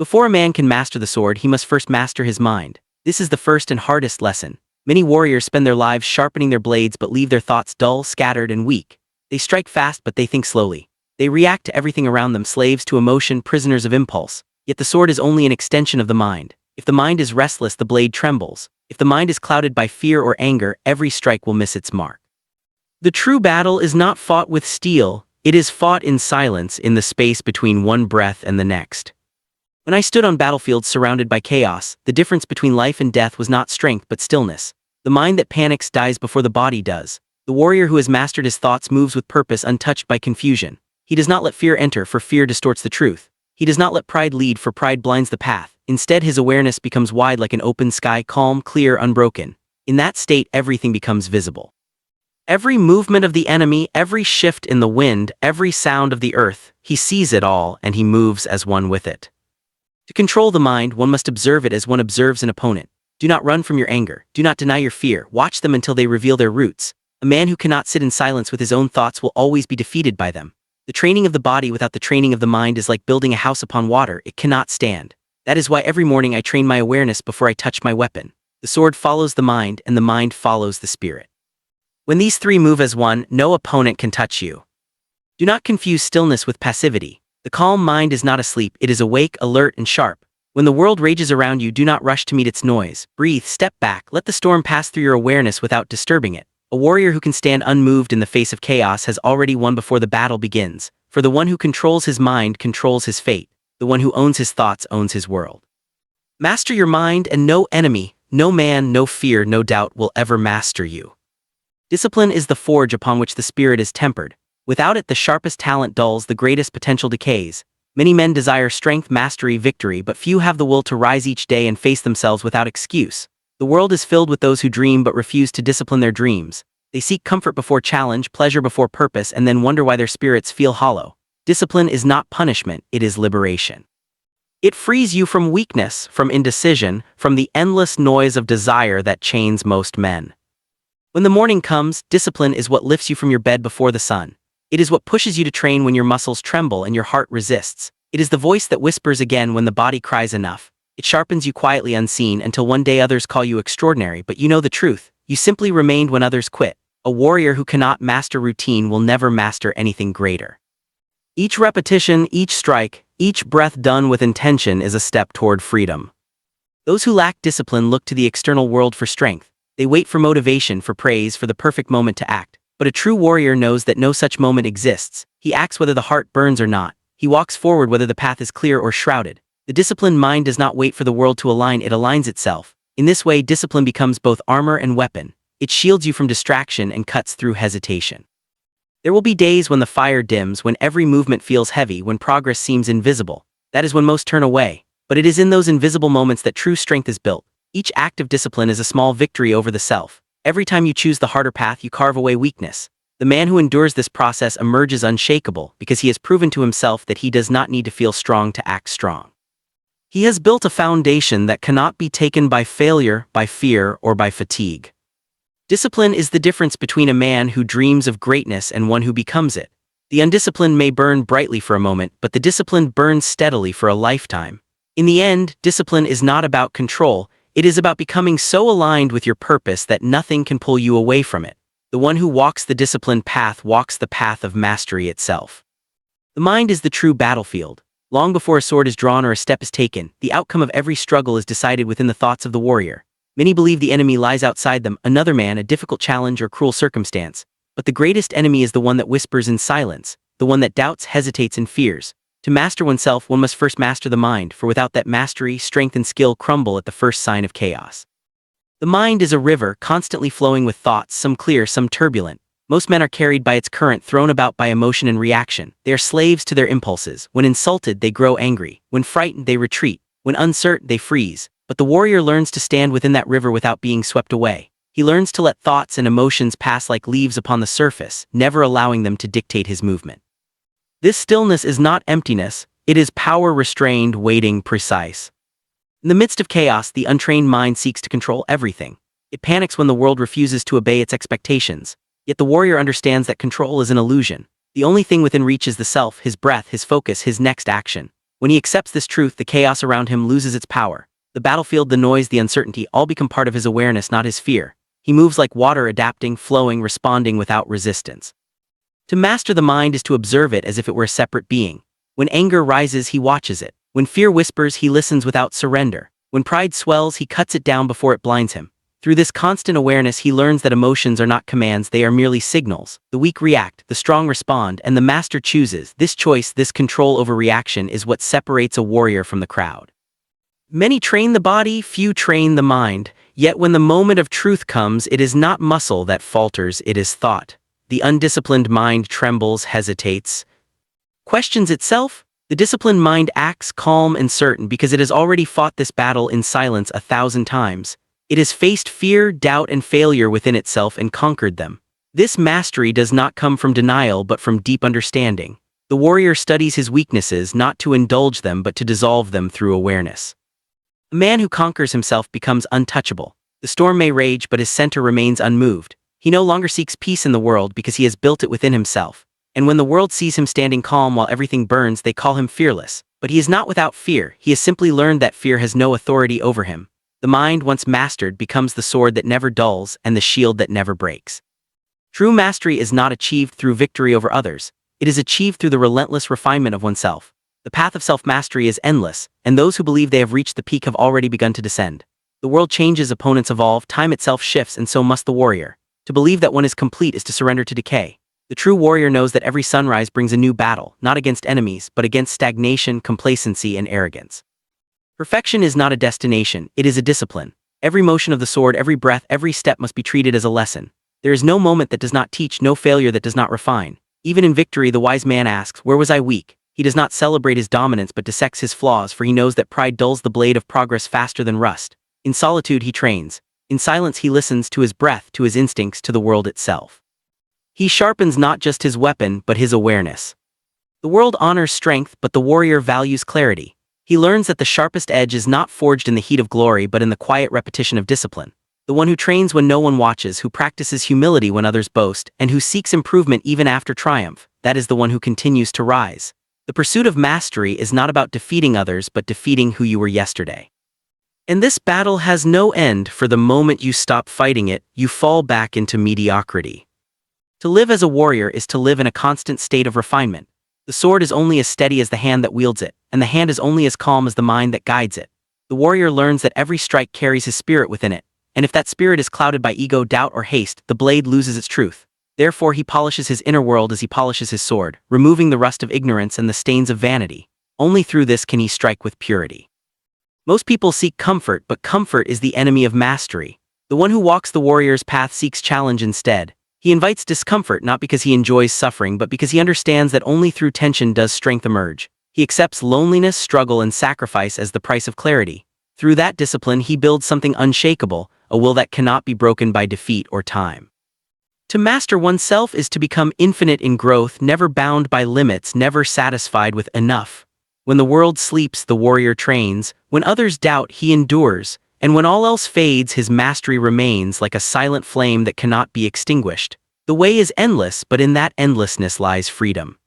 Before a man can master the sword, he must first master his mind. This is the first and hardest lesson. Many warriors spend their lives sharpening their blades but leave their thoughts dull, scattered, and weak. They strike fast but they think slowly. They react to everything around them, slaves to emotion, prisoners of impulse. Yet the sword is only an extension of the mind. If the mind is restless, the blade trembles. If the mind is clouded by fear or anger, every strike will miss its mark. The true battle is not fought with steel, it is fought in silence, in the space between one breath and the next. When I stood on battlefields surrounded by chaos, the difference between life and death was not strength but stillness. The mind that panics dies before the body does. The warrior who has mastered his thoughts moves with purpose, untouched by confusion. He does not let fear enter, for fear distorts the truth. He does not let pride lead, for pride blinds the path. Instead, his awareness becomes wide like an open sky, calm, clear, unbroken. In that state, everything becomes visible. Every movement of the enemy, every shift in the wind, every sound of the earth, he sees it all, and he moves as one with it. To control the mind, one must observe it as one observes an opponent. Do not run from your anger. Do not deny your fear. Watch them until they reveal their roots. A man who cannot sit in silence with his own thoughts will always be defeated by them. The training of the body without the training of the mind is like building a house upon water. It cannot stand. That is why every morning I train my awareness before I touch my weapon. The sword follows the mind, and the mind follows the spirit. When these three move as one, no opponent can touch you. Do not confuse stillness with passivity. The calm mind is not asleep, it is awake, alert, and sharp. When the world rages around you, do not rush to meet its noise. Breathe, step back, let the storm pass through your awareness without disturbing it. A warrior who can stand unmoved in the face of chaos has already won before the battle begins. For the one who controls his mind controls his fate. The one who owns his thoughts owns his world. Master your mind, and no enemy, no man, no fear, no doubt will ever master you. Discipline is the forge upon which the spirit is tempered. Without it, the sharpest talent dulls, the greatest potential decays. Many men desire strength, mastery, victory, but few have the will to rise each day and face themselves without excuse. The world is filled with those who dream but refuse to discipline their dreams. They seek comfort before challenge, pleasure before purpose, and then wonder why their spirits feel hollow. Discipline is not punishment, it is liberation. It frees you from weakness, from indecision, from the endless noise of desire that chains most men. When the morning comes, discipline is what lifts you from your bed before the sun. It is what pushes you to train when your muscles tremble and your heart resists. It is the voice that whispers again when the body cries enough. It sharpens you quietly unseen until one day others call you extraordinary, but you know the truth. You simply remained when others quit. A warrior who cannot master routine will never master anything greater. Each repetition, each strike, each breath done with intention is a step toward freedom. Those who lack discipline look to the external world for strength. They wait for motivation, for praise, for the perfect moment to act. But a true warrior knows that no such moment exists. He acts whether the heart burns or not. He walks forward whether the path is clear or shrouded. The disciplined mind does not wait for the world to align, it aligns itself. In this way, discipline becomes both armor and weapon. It shields you from distraction and cuts through hesitation. There will be days when the fire dims, when every movement feels heavy, when progress seems invisible. That is when most turn away. But it is in those invisible moments that true strength is built. Each act of discipline is a small victory over the self. Every time you choose the harder path, you carve away weakness. The man who endures this process emerges unshakable because he has proven to himself that he does not need to feel strong to act strong. He has built a foundation that cannot be taken by failure, by fear, or by fatigue. Discipline is the difference between a man who dreams of greatness and one who becomes it. The undisciplined may burn brightly for a moment, but the disciplined burns steadily for a lifetime. In the end, discipline is not about control. It is about becoming so aligned with your purpose that nothing can pull you away from it. The one who walks the disciplined path walks the path of mastery itself. The mind is the true battlefield. Long before a sword is drawn or a step is taken, the outcome of every struggle is decided within the thoughts of the warrior. Many believe the enemy lies outside them, another man, a difficult challenge, or cruel circumstance. But the greatest enemy is the one that whispers in silence, the one that doubts, hesitates, and fears. To master oneself, one must first master the mind, for without that mastery, strength and skill crumble at the first sign of chaos. The mind is a river, constantly flowing with thoughts, some clear, some turbulent. Most men are carried by its current, thrown about by emotion and reaction. They are slaves to their impulses. When insulted, they grow angry. When frightened, they retreat. When uncertain, they freeze. But the warrior learns to stand within that river without being swept away. He learns to let thoughts and emotions pass like leaves upon the surface, never allowing them to dictate his movement. This stillness is not emptiness, it is power restrained, waiting, precise. In the midst of chaos, the untrained mind seeks to control everything. It panics when the world refuses to obey its expectations. Yet the warrior understands that control is an illusion. The only thing within reach is the self, his breath, his focus, his next action. When he accepts this truth, the chaos around him loses its power. The battlefield, the noise, the uncertainty all become part of his awareness, not his fear. He moves like water, adapting, flowing, responding without resistance. To master the mind is to observe it as if it were a separate being. When anger rises, he watches it. When fear whispers, he listens without surrender. When pride swells, he cuts it down before it blinds him. Through this constant awareness, he learns that emotions are not commands, they are merely signals. The weak react, the strong respond, and the master chooses. This choice, this control over reaction, is what separates a warrior from the crowd. Many train the body, few train the mind. Yet when the moment of truth comes, it is not muscle that falters, it is thought. The undisciplined mind trembles, hesitates, questions itself. The disciplined mind acts calm and certain because it has already fought this battle in silence 1,000 times. It has faced fear, doubt, and failure within itself and conquered them. This mastery does not come from denial but from deep understanding. The warrior studies his weaknesses not to indulge them but to dissolve them through awareness. A man who conquers himself becomes untouchable. The storm may rage but his center remains unmoved. He no longer seeks peace in the world because he has built it within himself. And when the world sees him standing calm while everything burns, they call him fearless. But he is not without fear, he has simply learned that fear has no authority over him. The mind, once mastered, becomes the sword that never dulls and the shield that never breaks. True mastery is not achieved through victory over others. It is achieved through the relentless refinement of oneself. The path of self-mastery is endless, and those who believe they have reached the peak have already begun to descend. The world changes, opponents evolve, time itself shifts, and so must the warrior. To believe that one is complete is to surrender to decay. The true warrior knows that every sunrise brings a new battle, not against enemies, but against stagnation, complacency, and arrogance. Perfection is not a destination, it is a discipline. Every motion of the sword, every breath, every step must be treated as a lesson. There is no moment that does not teach, no failure that does not refine. Even in victory, the wise man asks, "Where was I weak?" He does not celebrate his dominance but dissects his flaws, for he knows that pride dulls the blade of progress faster than rust. In solitude he trains. In silence he listens to his breath, to his instincts, to the world itself. He sharpens not just his weapon but his awareness. The world honors strength, but the warrior values clarity. He learns that the sharpest edge is not forged in the heat of glory but in the quiet repetition of discipline. The one who trains when no one watches, who practices humility when others boast, and who seeks improvement even after triumph, that is the one who continues to rise. The pursuit of mastery is not about defeating others but defeating who you were yesterday. And this battle has no end, for the moment you stop fighting it, you fall back into mediocrity. To live as a warrior is to live in a constant state of refinement. The sword is only as steady as the hand that wields it, and the hand is only as calm as the mind that guides it. The warrior learns that every strike carries his spirit within it, and if that spirit is clouded by ego, doubt, or haste, the blade loses its truth. Therefore he polishes his inner world as he polishes his sword, removing the rust of ignorance and the stains of vanity. Only through this can he strike with purity. Most people seek comfort, but comfort is the enemy of mastery. The one who walks the warrior's path seeks challenge instead. He invites discomfort not because he enjoys suffering but because he understands that only through tension does strength emerge. He accepts loneliness, struggle, and sacrifice as the price of clarity. Through that discipline he builds something unshakable, a will that cannot be broken by defeat or time. To master oneself is to become infinite in growth, never bound by limits, never satisfied with enough. When the world sleeps, the warrior trains. When others doubt, he endures. And when all else fades, his mastery remains like a silent flame that cannot be extinguished. The way is endless, but in that endlessness lies freedom.